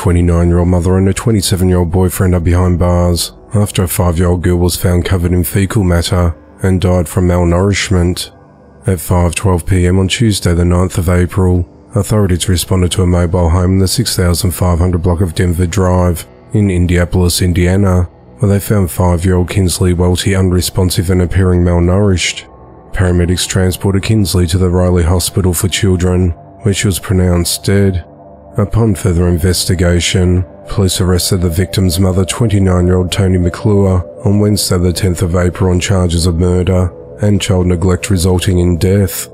29-year-old mother and a 27-year-old boyfriend are behind bars after a 5-year-old girl was found covered in fecal matter and died from malnourishment. At 5:12 p.m. on Tuesday the 9th of April, authorities responded to a mobile home in the 6500 block of Denver Drive in Indianapolis, Indiana, where they found 5-year-old Kinsley Welty unresponsive and appearing malnourished. Paramedics transported Kinsley to the Riley Hospital for Children, where she was pronounced dead. Upon further investigation, police arrested the victim's mother, 29-year-old Toni McClure, on Wednesday the 10th of April on charges of murder and child neglect resulting in death.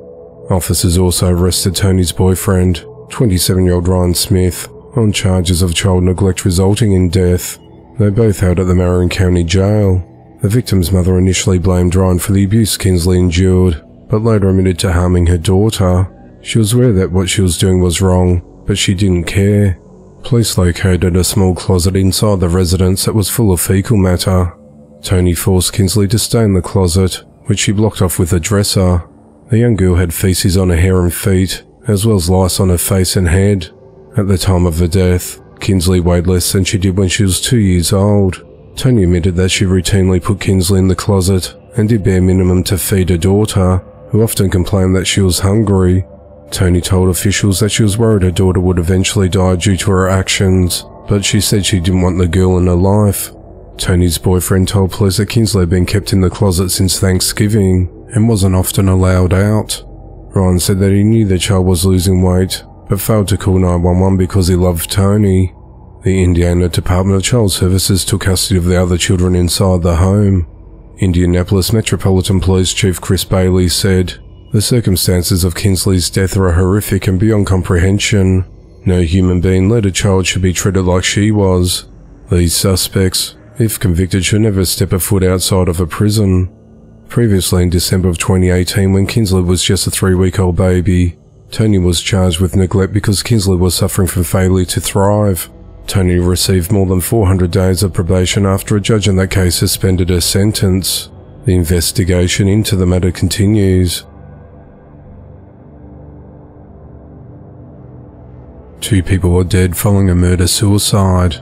Officers also arrested Toni's boyfriend, 27-year-old Ryan Smith, on charges of child neglect resulting in death. They both held at the Marion County Jail. The victim's mother initially blamed Ryan for the abuse Kinsley endured, but later admitted to harming her daughter. She was aware that what she was doing was wrong, but she didn't care. Police located a small closet inside the residence that was full of fecal matter. Toni forced Kinsley to stay in the closet, which she blocked off with a dresser. The young girl had feces on her hair and feet, as well as lice on her face and head. At the time of the death, Kinsley weighed less than she did when she was 2 years old. Toni admitted that she routinely put Kinsley in the closet and did bare minimum to feed her daughter, who often complained that she was hungry. Toni told officials that she was worried her daughter would eventually die due to her actions, but she said she didn't want the girl in her life. Toni's boyfriend told police that Kinsley had been kept in the closet since Thanksgiving and wasn't often allowed out. Ryan said that he knew the child was losing weight, but failed to call 911 because he loved Toni. The Indiana Department of Child Services took custody of the other children inside the home. Indianapolis Metropolitan Police Chief Chris Bailey said, "The circumstances of Kinsley's death are horrific and beyond comprehension. No human being, let a child, should be treated like she was. These suspects, if convicted, should never step a foot outside of a prison." Previously in December of 2018, when Kinsley was just a 3-week-old baby, Toni was charged with neglect because Kinsley was suffering from failure to thrive. Toni received more than 400 days of probation after a judge in that case suspended her sentence. The investigation into the matter continues. 2 people were dead following a murder-suicide.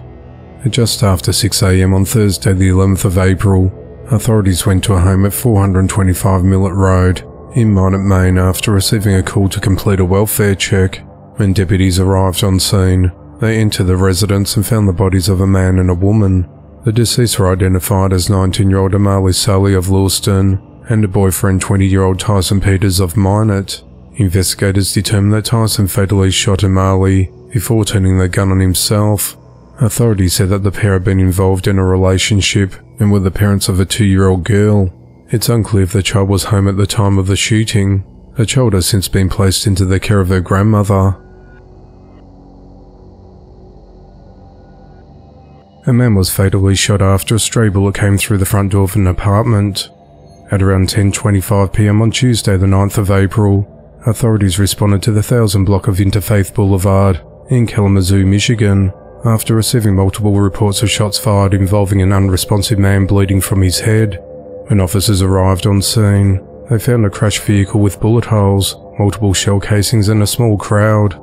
At just after 6 a.m. on Thursday the 11th of April, authorities went to a home at 425 Millett Road in Minot, Maine after receiving a call to complete a welfare check. When deputies arrived on scene, they entered the residence and found the bodies of a man and a woman. The deceased were identified as 19-year-old Amali Sully of Lewiston and her boyfriend 20-year-old Tyson Peters of Minot. Investigators determined that Tyson fatally shot Amali before turning the gun on himself. Authorities said that the pair had been involved in a relationship and were the parents of a 2-year-old girl. It's unclear if the child was home at the time of the shooting. The child has since been placed into the care of her grandmother. A man was fatally shot after a stray bullet came through the front door of an apartment. At around 10:25 p.m. on Tuesday the 9th of April, authorities responded to the 1000 block of Interfaith Boulevard in Kalamazoo, Michigan, after receiving multiple reports of shots fired involving an unresponsive man bleeding from his head. When officers arrived on scene, they found a crashed vehicle with bullet holes, multiple shell casings and a small crowd.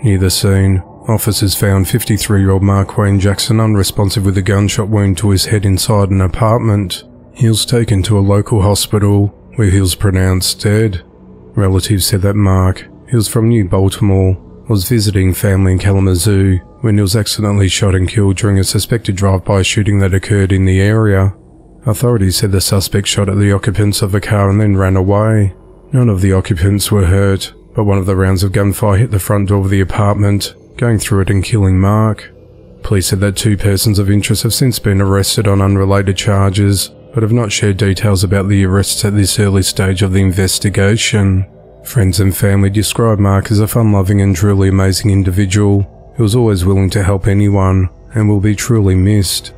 Near the scene, officers found 53-year-old Mark Wayne Jackson unresponsive with a gunshot wound to his head inside an apartment. He was taken to a local hospital, where he was pronounced dead. Relatives said that Mark, who was from New Baltimore, was visiting family in Kalamazoo when he was accidentally shot and killed during a suspected drive-by shooting that occurred in the area. Authorities said the suspect shot at the occupants of a car and then ran away. None of the occupants were hurt, but one of the rounds of gunfire hit the front door of the apartment, going through it and killing Mark. Police said that 2 persons of interest have since been arrested on unrelated charges, but have not shared details about the arrests at this early stage of the investigation. Friends and family described Mark as a fun-loving and truly amazing individual who was always willing to help anyone and will be truly missed.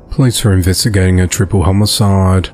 Police are investigating a triple homicide.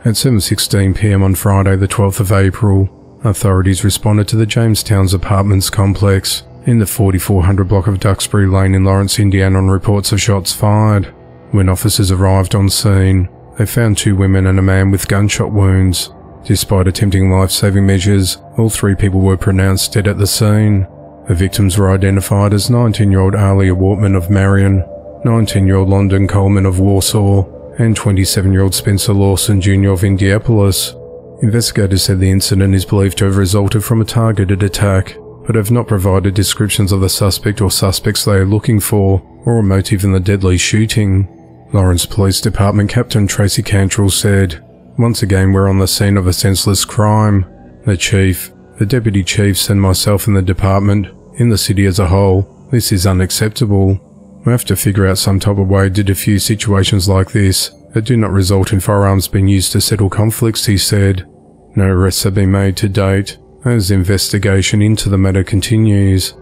At 7:16 p.m. on Friday the 12th of April, authorities responded to the Jamestown's Apartments complex in the 4400 block of Duxbury Lane in Lawrence, Indiana on reports of shots fired. When officers arrived on scene, they found 2 women and a man with gunshot wounds. Despite attempting life-saving measures, all 3 people were pronounced dead at the scene. The victims were identified as 19-year-old Alia Wortman of Marion, 19-year-old London Coleman of Warsaw, and 27-year-old Spencer Lawson Jr. of Indianapolis. Investigators said the incident is believed to have resulted from a targeted attack, but have not provided descriptions of the suspect or suspects they are looking for, or a motive in the deadly shooting. Lawrence Police Department Captain Tracy Cantrell said, "Once again we're on the scene of a senseless crime. The Chief, the Deputy Chiefs and myself in the department, in the city as a whole, this is unacceptable. We have to figure out some type of way to diffuse situations like this that do not result in firearms being used to settle conflicts," he said. No arrests have been made to date, as investigation into the matter continues.